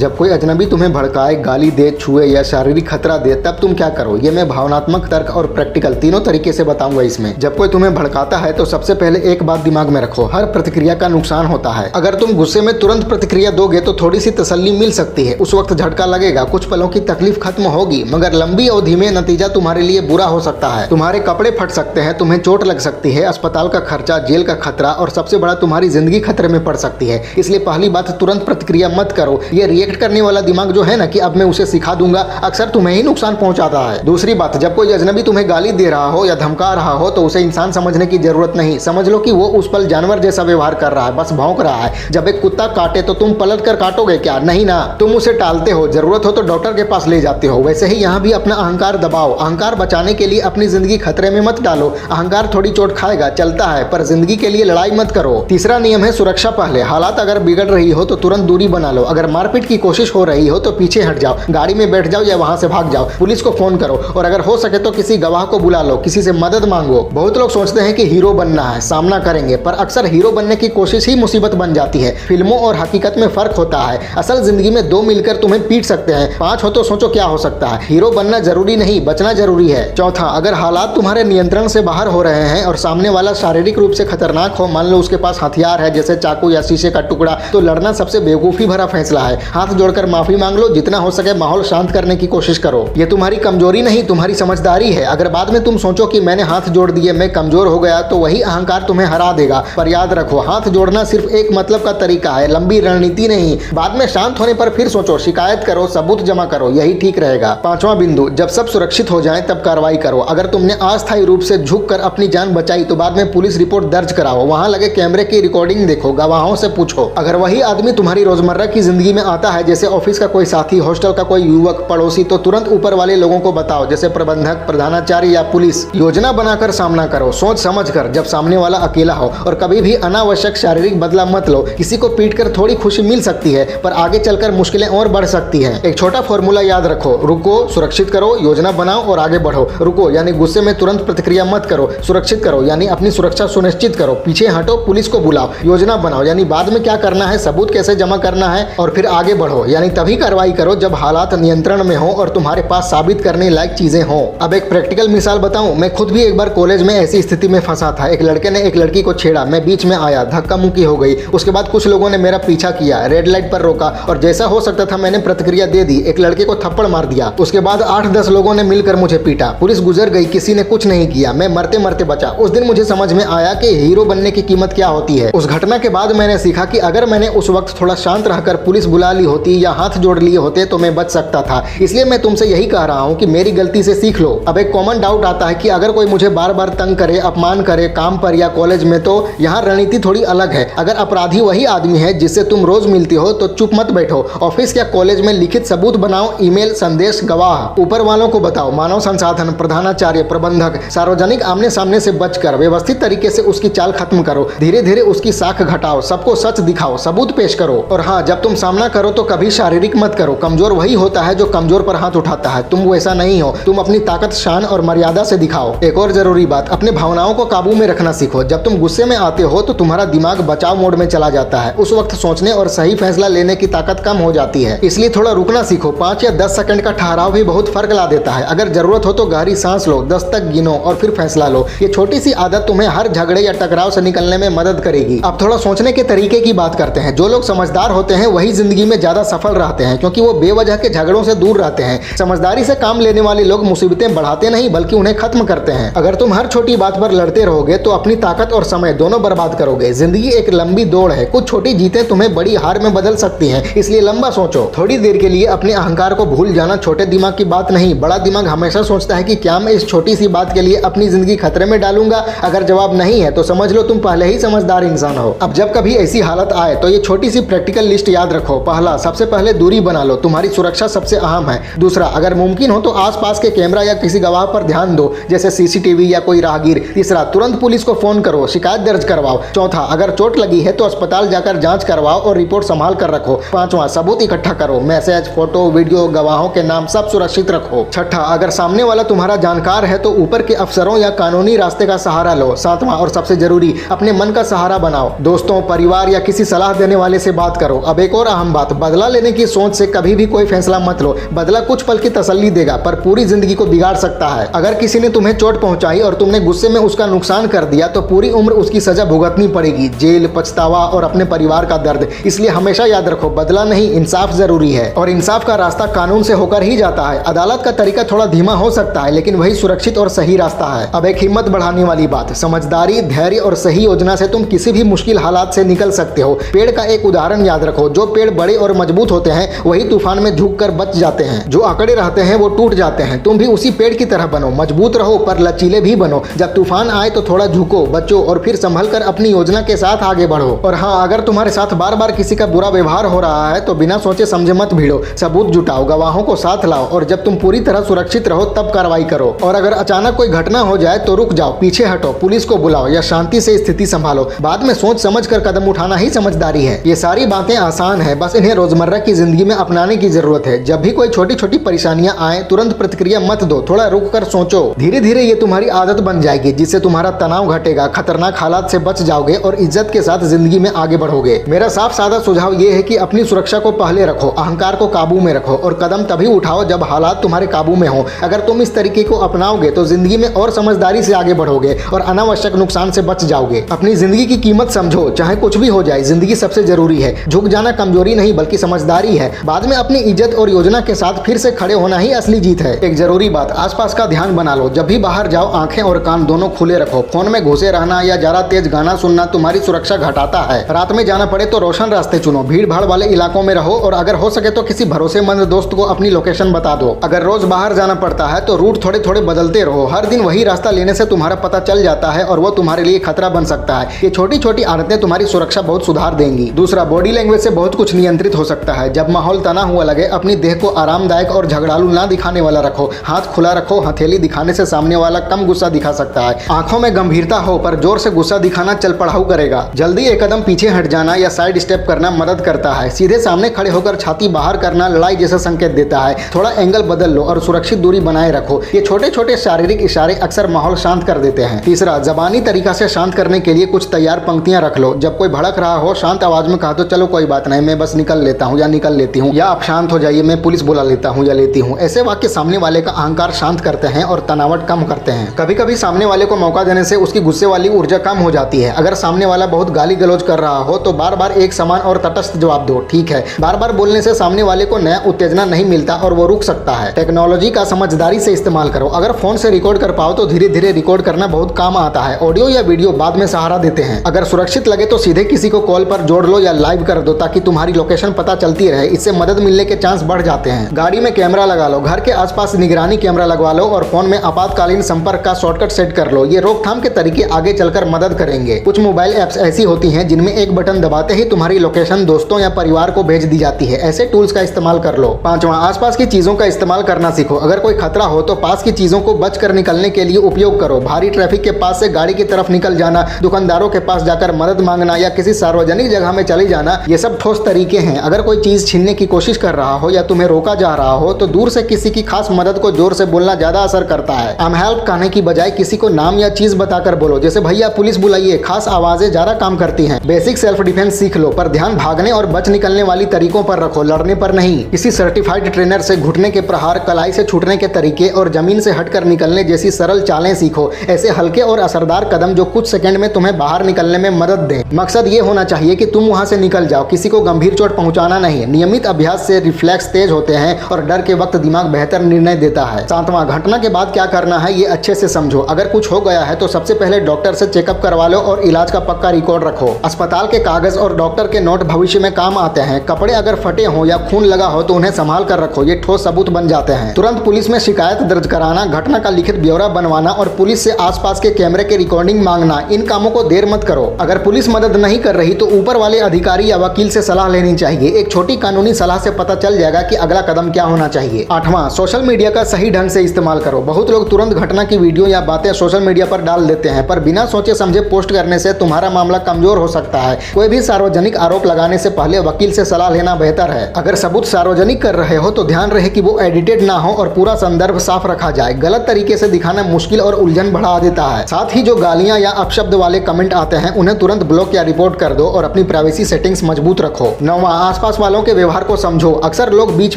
जब कोई अजनबी तुम्हें भड़काए, गाली दे, छुए या शारीरिक खतरा दे, तब तुम क्या करो? ये मैं भावनात्मक, तर्क और प्रैक्टिकल तीनों तरीके से बताऊंगा इसमें। जब कोई तुम्हें भड़काता है तो सबसे पहले एक बात दिमाग में रखो, हर प्रतिक्रिया का नुकसान होता है। अगर तुम गुस्से में तुरंत प्रतिक्रिया दोगे तो थोड़ी सी तसल्ली मिल सकती है, उस वक्त झटका लगेगा, कुछ पलों की तकलीफ खत्म होगी, मगर लंबी अवधि में नतीजा तुम्हारे लिए बुरा हो सकता है। तुम्हारे कपड़े फट सकते हैं, तुम्हें चोट लग सकती है, अस्पताल का खर्चा, जेल का खतरा और सबसे बड़ा तुम्हारी जिंदगी खतरे में पड़ सकती है। इसलिए पहली बात, तुरंत प्रतिक्रिया मत करो। ये रिएक्ट करने वाला दिमाग जो है ना कि अब मैं उसे सिखा दूंगा, अक्सर तुम्हें ही नुकसान पहुंचाता है। दूसरी बात, जब कोई अजनबी तुम्हें गाली दे रहा हो या धमका रहा हो तो उसे इंसान समझने की जरूरत नहीं। समझ लो कि वो उस पल जानवर जैसा व्यवहार कर रहा है, बस भौंक रहा है। जब एक कुत्ता काटे तो तुम पलट कर काटोगे क्या? नहीं ना, तुम उसे टालते हो, जरूरत हो तो डॉक्टर के पास ले जाते हो। वैसे ही यहाँ भी अपना अहंकार दबाओ। अहंकार बचाने के लिए अपनी जिंदगी खतरे में मत डालो। अहंकार थोड़ी चोट खाएगा, चलता है, पर जिंदगी के लिए लड़ाई मत करो। तीसरा नियम है सुरक्षा पहले। हालात अगर बिगड़ रही हो तो तुरंत दूरी बना लो। अगर मारपीट की कोशिश हो रही हो तो पीछे हट जाओ, गाड़ी में बैठ जाओ या वहां से भाग जाओ, पुलिस को फोन करो और अगर हो सके तो किसी गवाह को बुला लो, किसी से मदद मांगो। बहुत लोग सोचते हैं कि हीरो बनना है, सामना करेंगे, पर अक्सर हीरो बनने की कोशिश ही मुसीबत बन जाती है। फिल्मों और हकीकत में फर्क होता है। असल जिंदगी में दो मिलकर तुम्हें पीट सकते हैं, पांच हो तो सोचो क्या हो सकता है। हीरो बनना जरूरी नहीं, बचना जरूरी है। चौथा, अगर हालात तुम्हारे नियंत्रण से बाहर हो रहे हैं और सामने वाला शारीरिक रूप से खतरनाक हो, मान लो उसके पास हथियार है जैसे चाकू या शीशे का टुकड़ा, तो लड़ना सबसे बेवकूफी भरा फैसला है। हाथ जोड़कर माफी मांग लो, जितना हो सके माहौल शांत करने की कोशिश करो। ये तुम्हारी कमजोरी नहीं, तुम्हारी समझदारी है। अगर बाद में तुम सोचो कि मैंने हाथ जोड़ दिए, मैं कमजोर हो गया, तो वही अहंकार तुम्हें हरा देगा। पर याद रखो, हाथ जोड़ना सिर्फ एक मतलब का तरीका है, लंबी रणनीति नहीं। बाद में शांत होने पर फिर सोचो, शिकायत करो, सबूत जमा करो, यही ठीक रहेगा। पांचवा बिंदु, जब सब सुरक्षित हो जाए तब कार्रवाई करो। अगर तुमने अस्थायी रूप से झुककर अपनी जान बचाई तो बाद में पुलिस रिपोर्ट दर्ज कराओ, वहां लगे कैमरे की रिकॉर्डिंग देखो, गवाहों से पूछो। अगर वही आदमी तुम्हारी रोजमर्रा की जिंदगी में आता है, जैसे ऑफिस का कोई साथी, हॉस्टल का कोई युवक, पड़ोसी, तो तुरंत ऊपर वाले लोगों को बताओ, जैसे प्रबंधक, प्रधानाचार्य या पुलिस। योजना बनाकर सामना करो, सोच समझ कर, जब सामने वाला अकेला हो। और कभी भी अनावश्यक शारीरिक बदला मत लो। किसी को पीटकर थोड़ी खुशी मिल सकती है, पर आगे चलकर मुश्किलें और बढ़ सकती हैं। एक छोटा फॉर्मूला याद रखो, रुको, सुरक्षित करो, योजना बनाओ और आगे बढ़ो। रुको यानी गुस्से में तुरंत प्रतिक्रिया मत करो, सुरक्षित करो यानी अपनी सुरक्षा सुनिश्चित करो, पीछे हटो, पुलिस को बुलाओ, योजना बनाओ यानी बाद में क्या करना है, सबूत कैसे जमा करना है, और फिर आगे बढ़ो यानी तभी कार्रवाई करो जब हालात नियंत्रण में हो और तुम्हारे पास साबित करने लायक चीजें हो। अब एक प्रैक्टिकल मिसाल बताऊं, मैं खुद भी एक बार कॉलेज में ऐसी स्थिति में फंसा था। एक लड़के ने एक लड़की को छेड़ा, मैं बीच में आया, धक्का मुक्की हो गई। उसके बाद कुछ लोगों ने मेरा पीछा किया, रेड लाइट पर रोका और जैसा हो सकता था मैंने प्रतिक्रिया दे दी, एक लड़के को थप्पड़ मार दिया। उसके बाद 8-10 लोगों ने मिलकर मुझे पीटा, पुलिस गुजर गई, किसी ने कुछ नहीं किया, मैं मरते मरते बचा। उस दिन मुझे समझ में आया कि हीरो बनने की कीमत क्या होती है। उस घटना के बाद मैंने सीखा कि अगर मैंने उस वक्त थोड़ा शांत रहकर पुलिस बुला ली होती या हाथ जोड़ लिए होते तो मैं बच सकता था। इसलिए मैं तुमसे यही कह रहा हूँ कि मेरी गलती से सीख लो। अब एक कॉमन डाउट आता है कि अगर कोई मुझे बार बार तंग करे, अपमान करे, काम पर या कॉलेज में, तो यहाँ रणनीति थोड़ी अलग है। अगर अपराधी वही आदमी है जिससे तुम रोज मिलती हो तो चुप मत बैठो, ऑफिस या कॉलेज में लिखित सबूत बनाओ, ईमेल, संदेश, गवाह, ऊपर वालों को बताओ, मानव संसाधन, प्रधानाचार्य, प्रबंधक, सार्वजनिक आमने सामने से बचकर व्यवस्थित तरीके से उसकी चाल खत्म करो, धीरे धीरे उसकी साख घटाओ, सबको सच दिखाओ, सबूत पेश करो। और हाँ, जब तुम सामना करो तो कभी शारीरिक मत करो। कमजोर वही होता है जो कमजोर पर हाथ उठाता है, तुम वैसा नहीं हो। तुम अपनी ताकत, शान और मर्यादा से दिखाओ। एक और जरूरी बात, अपने भावनाओं को काबू में रखना सीखो। जब तुम गुस्से में आते हो तो तुम्हारा दिमाग बचाव मोड में चला जाता है, उस वक्त सोचने और सही फैसला लेने की ताकत कम हो जाती है। इसलिए थोड़ा रुकना सीखो। 5 या 10 सेकंड का ठहराव भी बहुत फर्क ला देता है। अगर जरूरत हो तो गहरी सांस लो, 10 तक गिनो और फिर फैसला लो। ये छोटी सी आदत तुम्हें हर झगड़े या टकराव से निकलने में मदद करेगी। अब थोड़ा सोचने के तरीके की बात करते हैं। जो लोग समझदार होते हैं वही जिंदगी में ज्यादा सफल रहते हैं, क्योंकि वो बेवजह के झगड़ों से दूर रहते हैं। समझदारी से काम लेने वाले लोग मुसीबतें बढ़ाते नहीं बल्कि उन्हें खत्म करते हैं। अगर तुम हर छोटी बात पर लड़ते रहोगे तो अपनी ताकत और समय दोनों बर्बाद करोगे। जिंदगी एक लंबी दौड़ है, कुछ छोटी जीतें तुम्हें बड़ी हार में बदल सकती हैं, इसलिए लंबा सोचो। थोड़ी देर के लिए अपने अहंकार को भूल जाना छोटे दिमाग की बात नहीं। बड़ा दिमाग हमेशा सोचता है कि क्या मैं इस छोटी सी बात के लिए अपनी जिंदगी खतरे में डालूंगा। अगर जवाब नहीं है तो समझ लो तुम पहले ही समझदार इंसान हो। अब जब कभी ऐसी हालत आए तो ये छोटी सी प्रैक्टिकल लिस्ट याद रखो। पहला, सबसे पहले दूरी बना लो, तुम्हारी सुरक्षा सबसे अहम है। दूसरा, अगर मुमकिन हो तो आसपास के कैमरा या किसी गवाह पर ध्यान दो, जैसे सीसीटीवी या कोई राहगीर। तीसरा, तुरंत पुलिस को फोन करो, शिकायत दर्ज करवाओ। चौथा, अगर चोट लगी है तो अस्पताल जाकर जांच करवाओ और रिपोर्ट संभाल कर रखो। पांचवा, सबूत इकट्ठा करो, मैसेज, फोटो, वीडियो, गवाहों के नाम सब सुरक्षित रखो। छठा, अगर सामने वाला तुम्हारा जानकार है तो ऊपर के अफसरों या कानूनी रास्ते का सहारा लो। सातवां और सबसे जरूरी, अपने मन का सहारा बनाओ, दोस्तों, परिवार या किसी सलाह देने वाले से बात करो। अब एक और अहम बात, बदला लेने की सोच से कभी भी कोई फैसला मत लो। बदला कुछ पल की तसल्ली देगा पर पूरी जिंदगी को बिगाड़ सकता है। अगर किसी ने तुम्हें चोट पहुंचाई और तुमने गुस्से में उसका नुकसान कर दिया तो पूरी उम्र उसकी सजा भुगतनी पड़ेगी, जेल, पछतावा और अपने परिवार का दर्द। इसलिए हमेशा याद रखो, बदला नहीं, इंसाफ जरूरी है और इंसाफ का रास्ता कानून से होकर ही जाता है। अदालत का तरीका थोड़ा धीमा हो सकता है लेकिन वही सुरक्षित और सही रास्ता है। अब एक हिम्मत बढ़ाने वाली बात, समझदारी, धैर्य और सही योजना से तुम किसी भी मुश्किल हालात से निकल सकते हो। पेड़ का एक उदाहरण याद रखो, जो पेड़ बड़े और मजबूत होते हैं वही तूफान में झुककर बच जाते हैं, जो अकड़े रहते हैं वो टूट जाते हैं। तुम भी उसी पेड़ की तरह बनो, मजबूत रहो पर लचीले भी बनो। जब तूफान आए तो थोड़ा झुको, बचो और फिर संभल कर अपनी योजना के साथ आगे बढ़ो। और हाँ, अगर तुम्हारे साथ बार बार किसी का बुरा व्यवहार हो रहा है तो बिना सोचे समझे मत भिड़ो, सबूत जुटाओ, गवाहों को साथ लाओ और जब तुम पूरी तरह सुरक्षित रहो तब कार्रवाई करो। और अगर अचानक कोई घटना हो जाए तो रुक जाओ, पीछे हटो, पुलिस को बुलाओ या शांति से स्थिति संभालो। बाद में सोच समझ कर कदम उठाना ही समझदारी है। ये सारी बातें आसान है, बस इन्हें रोजमर्रा की जिंदगी में अपनाने की जरूरत है। जब भी कोई छोटी छोटी परेशानियां आए तुरंत प्रतिक्रिया मत दो, थोड़ा रुक कर सोचो। धीरे धीरे ये तुम्हारी आदत बन जाएगी जिससे तुम्हारा तनाव घटेगा, खतरनाक हालात से बच जाओगे और इज्जत के साथ जिंदगी में आगे बढ़ोगे। मेरा साफ सादा सुझाव ये है कि अपनी सुरक्षा को पहले रखो, अहंकार को काबू में रखो और कदम तभी उठाओ जब हालात तुम्हारे काबू में हो। अगर तुम इस तरीके को अपनाओगे तो जिंदगी में और समझदारी से आगे बढ़ोगे और अनावश्यक नुकसान से बच जाओगे। अपनी जिंदगी की कीमत समझो, चाहे कुछ भी हो जाए, जिंदगी सबसे जरूरी है। झुक जाना कमजोरी नहीं बल्कि समझदारी है। बाद में अपनी इज्जत और योजना के साथ फिर से खड़े होना ही असली जीत है। एक जरूरी बात, आसपास का ध्यान बना लो। जब भी बाहर जाओ आंखें और कान दोनों खुले रखो। फोन में घुसे रहना या ज्यादा तेज गाना सुनना तुम्हारी सुरक्षा घटाता है। रात में जाना पड़े तो रोशन रास्ते चुनो, भीड़ भाड़ वाले इलाकों में रहो और अगर हो सके तो किसी भरोसेमंद दोस्त को अपनी लोकेशन बता दो। अगर रोज बाहर जाना पड़ता है तो रूट थोड़े थोड़े बदलते रहो। हर दिन वही रास्ता लेने से तुम्हारा पता चल जाता है और वो तुम्हारे लिए खतरा बन सकता है। ये छोटी छोटी आदतें तुम्हारी सुरक्षा बहुत सुधार देंगी। दूसरा, बॉडी लैंग्वेज से बहुत कुछ नियंत्रित हो सकता है। जब माहौल तना हुआ लगे अपनी देह को आरामदायक और झगड़ालू ना दिखाने वाला रखो। हाथ खुला रखो, हथेली दिखाने से सामने वाला कम गुस्सा दिखा सकता है। आंखों में गंभीरता हो पर जोर से गुस्सा दिखाना चल पढ़ाऊ करेगा। जल्दी एक कदम पीछे हट जाना या साइड स्टेप करना मदद करता है। सीधे सामने खड़े होकर छाती बाहर करना लड़ाई जैसा संकेत देता है। थोड़ा एंगल बदल लो और सुरक्षित दूरी बनाए रखो। ये छोटे छोटे शारीरिक इशारे अक्सर माहौल शांत कर देते हैं। तीसरा, जबानी तरीका से शांत करने के लिए कुछ तैयार पंक्तियां रख लो। जब कोई भड़क रहा हो शांत आवाज में कहा तो चलो कोई बात नहीं, मैं बस निकल लेता हूँ या निकल लेती हूँ, या आप शांत हो जाइए, मैं पुलिस बुला लेता हूँ या लेती हूँ। ऐसे वाक्य सामने वाले का अहंकार शांत करते हैं और तनावट कम करते हैं। कभी कभी सामने वाले को मौका देने से उसकी गुस्से वाली ऊर्जा कम हो जाती है। अगर सामने वाला बहुत गाली गलौज कर रहा हो तो बार बार एक समान और तटस्थ जवाब दो, ठीक है। बार बार बोलने से सामने वाले को नया उत्तेजना नहीं मिलता और वो रुक सकता है। टेक्नोलॉजी का समझदारी से इस्तेमाल करो। अगर फोन से रिकॉर्ड कर पाओ तो धीरे धीरे रिकॉर्ड करना बहुत काम आता है। ऑडियो या वीडियो बाद में सहारा देते हैं। अगर सुरक्षित लगे तो सीधे किसी को कॉल पर जोड़ लो या लाइव कर दो ताकि तुम्हारी लोकेशन पता चलती रहे। इससे मदद मिलने के चांस बढ़ जाते हैं। गाड़ी में कैमरा लगा लो, घर के आसपास निगरानी कैमरा लगवा लो और फोन में आपातकालीन संपर्क का शॉर्टकट सेट कर लो। ये रोकथाम के तरीके आगे चलकर मदद करेंगे। कुछ मोबाइल ऐप्स ऐसी होती हैं जिनमें एक बटन दबाते ही तुम्हारी लोकेशन दोस्तों या परिवार को भेज दी जाती है। ऐसे टूल्स का इस्तेमाल कर लो। पांचवा, आसपास की चीजों का इस्तेमाल करना सीखो। अगर कोई खतरा हो तो पास की चीजों को बचकर निकलने के लिए उपयोग करो। भारी ट्रैफिक के पास से गाड़ी की तरफ निकल जाना, दुकानदारों के पास जाकर मदद मांगना या किसी सार्वजनिक जगह में चले जाना, ये सब ठोस तरीके हैं। अगर कोई चीज छीनने की कोशिश कर रहा हो या तुम्हें रोका जा रहा हो तो दूर से किसी की खास मदद को जोर से बोलना ज्यादा असर करता है। आई एम हेल्प कहने की बजाय किसी को नाम या चीज बताकर बोलो, जैसे भैया पुलिस बुलाइए। खास आवाजें ज्यादा काम करती हैं। बेसिक सेल्फ डिफेंस सीख लो पर ध्यान भागने और बच निकलने वाली तरीकों पर रखो, लड़ने पर नहीं। किसी सर्टिफाइड ट्रेनर से घुटने के प्रहार, कलाई से छूटने के तरीके और जमीन से हटकर निकलने जैसी सरल चालें सीखो। ऐसे हल्के और असरदार कदम जो कुछ सेकंड में तुम्हें बाहर निकलने में मदद दें। मकसद ये होना चाहिए कि तुम वहां से निकल जाओ, किसी को गंभीर चोट पहुंचाना नहीं। नियमित अभ्यास से रिफ्लेक्स तेज होते हैं और डर के वक्त दिमाग बेहतर निर्णय देता है। सातवां, घटना के बाद क्या करना है ये अच्छे से समझो। अगर कुछ हो गया है तो सबसे पहले डॉक्टर से चेकअप करवा लो और इलाज का पक्का रिकॉर्ड रखो। अस्पताल के कागज और डॉक्टर के नोट भविष्य में काम आते हैं। कपड़े अगर फटे हो या खून लगा हो तो उन्हें संभाल कर रखो, ये ठोस सबूत बन जाते हैं। तुरंत पुलिस में शिकायत दर्ज कराना, घटना का लिखित ब्यौरा बनवाना और पुलिस से आसपास के कैमरे के रिकॉर्डिंग मांगना, इन कामों को देर मत करो। अगर पुलिस मदद नहीं कर रही तो ऊपर वाले अधिकारी या वकील से सलाह लेनी चाहिए। एक छोटी कानूनी सलाह से पता चल जाएगा कि अगला कदम क्या होना चाहिए। आठवां, सोशल मीडिया का सही ढंग से इस्तेमाल करो। बहुत लोग तुरंत घटना की वीडियो या बातें सोशल मीडिया पर डाल देते हैं पर बिना सोचे समझे पोस्ट करने से तुम्हारा मामला कमजोर हो सकता है। कोई भी सार्वजनिक आरोप लगाने से पहले वकील से सलाह लेना बेहतर है। अगर सबूत सार्वजनिक कर रहे हो तो ध्यान रहे कि वो एडिटेड ना हो और पूरा संदर्भ साफ रखा जाए। गलत तरीके से दिखाना मुश्किल और उलझन बढ़ा देता है। साथ ही जो गालियां या अपशब्द वाले कमेंट आते हैं उन्हें तुरंत ब्लॉक या रिपोर्ट कर दो और अपनी प्राइवेसी सेटिंग्स मजबूत रखो। नौवां, आसपास वालों के व्यवहार को समझो। अक्सर लोग बीच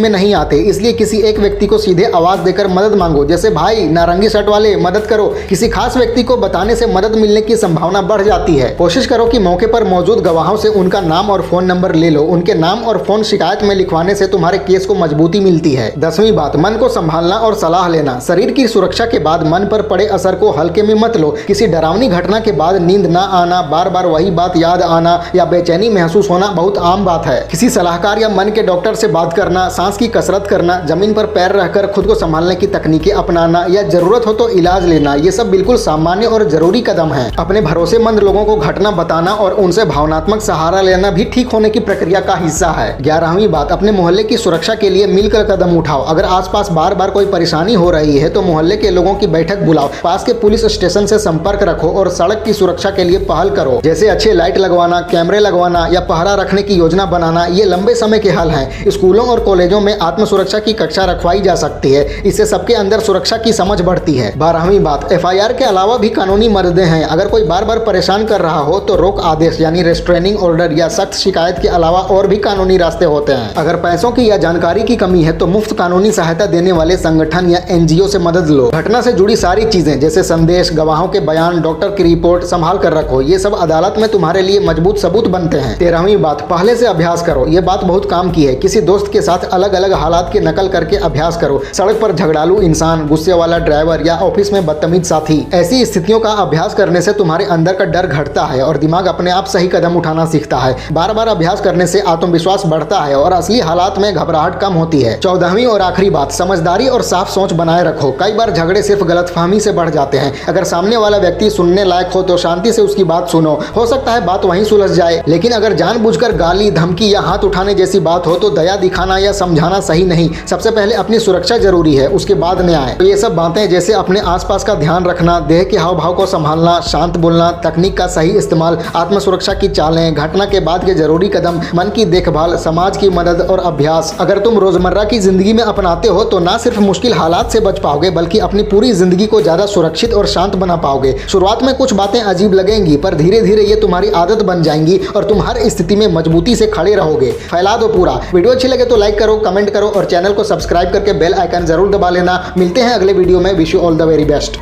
में नहीं आते, इसलिए किसी एक व्यक्ति को सीधे आवाज देकर मदद मांगो, जैसे भाई नारंगी शर्ट वाले मदद करो। किसी खास व्यक्ति को बताने से मदद मिलने की संभावना बढ़ जाती है। कोशिश करो कि मौके पर मौजूद गवाहों से उनका नाम और फोन नंबर ले लो। उनके नाम और फोन शिकायत में लिखवाने से तुम्हारे केस को मजबूती मिलती है। 10वीं बात, मन को संभालना और सलाह लेना। शरीर की सुरक्षा के बाद मन पर पड़े असर को हल्के में मत लो। किसी डरावनी घटना के बाद नींद ना आना, बार बार वही बात याद आना या बेचैनी महसूस होना बहुत आम बात है। किसी सलाहकार या मन के डॉक्टर से बात करना, सांस की कसरत करना, जमीन पर पैर रखकर खुद को संभालने की तकनीकें अपनाना या जरूरत हो तो इलाज लेना, ये सब बिल्कुल सामान्य और जरूरी कदम है। अपने भरोसेमंद लोगों को घटना बताना और उनसे भावनात्मक सहारा लेना भी ठीक होने की प्रक्रिया का हिस्सा है। 11वीं बात, अपने मोहल्ले की सुरक्षा के लिए मिलकर कदम उठाओ। अगर आसपास बार बार कोई परेशानी हो रही है तो मोहल्ले के लोगों की बैठक बुलाओ, पास के पुलिस स्टेशन से संपर्क रखो और सड़क की सुरक्षा के लिए पहल करो, जैसे अच्छे लाइट लगवाना, कैमरे लगवाना या पहरा रखने की योजना बनाना। ये लंबे समय के हल हैं। स्कूलों और कॉलेजों में आत्म सुरक्षा की कक्षा रखवाई जा सकती है, इससे सबके अंदर सुरक्षा की समझ बढ़ती है। 12वीं बात, FIR के अलावा भी कानूनी मददें हैं। अगर कोई बार बार परेशान कर रहा हो तो रोक आदेश यानी रेस्ट्रेनिंग ऑर्डर या सख्त शिकायत के अलावा और भी कानूनी रास्ते होते हैं। अगर पैसों की या जानकारी की कमी है तो मुफ्त कानूनी सहायता देने वाले संगठन या NGO से मदद लो। घटना से जुड़ी सारी चीजें जैसे संदेश, गवाहों के बयान, डॉक्टर की रिपोर्ट संभाल कर रखो। ये सब अदालत में तुम्हारे लिए मजबूत सबूत बनते हैं। 13वीं बात, पहले से अभ्यास करो। ये बात बहुत काम की है। किसी दोस्त के साथ अलग अलग हालात की नकल करके अभ्यास करो। सड़क पर झगड़ालू इंसान, गुस्से वाला ड्राइवर या ऑफिस में बदतमीज साथी, ऐसी स्थितियों का अभ्यास करने से तुम्हारे अंदर का डर घटता है और दिमाग अपने आप सही कदम उठाना सीखता है। बार बार अभ्यास करने से आत्मविश्वास बढ़ता है और असली हालात में घबराहट कम होती है। 14वीं और आखिरी बात, समझदारी और साफ सोच बनाए रखो। कई बार झगड़े सिर्फ गलतफहमी से बढ़ जाते हैं। अगर सामने वाला व्यक्ति सुनने लायक हो तो शांति से उसकी बात सुनो। हो सकता है बात वहीं सुलझ जाए, लेकिन अगर जानबूझकर गाली, धमकी या हाथ उठाने जैसी बात हो तो दया दिखाना या समझाना सही नहीं। सबसे पहले अपनी सुरक्षा जरूरी है, उसके बाद न्याय। तो ये सब बातें जैसे अपने आसपास का ध्यान रखना, देह के हाव भाव को संभालना, शांत बोलना, तकनीक का सही इस्तेमाल, आत्म सुरक्षा की चालें, घटना के बाद के जरूरी कदम, मन की देखभाल, समाज की मदद और अभ्यास, अगर तुम रोजमर्रा की जिंदगी में अपनाते हो तो ना सिर्फ मुश्किल हालात से बच पाओगे बल्कि अपनी पूरी जिंदगी को ज्यादा सुरक्षित और शांत बना पाओगे। शुरुआत में कुछ बातें अजीब लगेंगी पर धीरे धीरे ये तुम्हारी आदत बन जाएंगी और तुम हर स्थिति में मजबूती से खड़े रहोगे। फैला दो पूरा। वीडियो अच्छी लगे तो लाइक करो, कमेंट करो और चैनल को सब्सक्राइब करके बेल आइकन जरूर दबा लेना। मिलते हैं अगले वीडियो में। Wish you all the very best.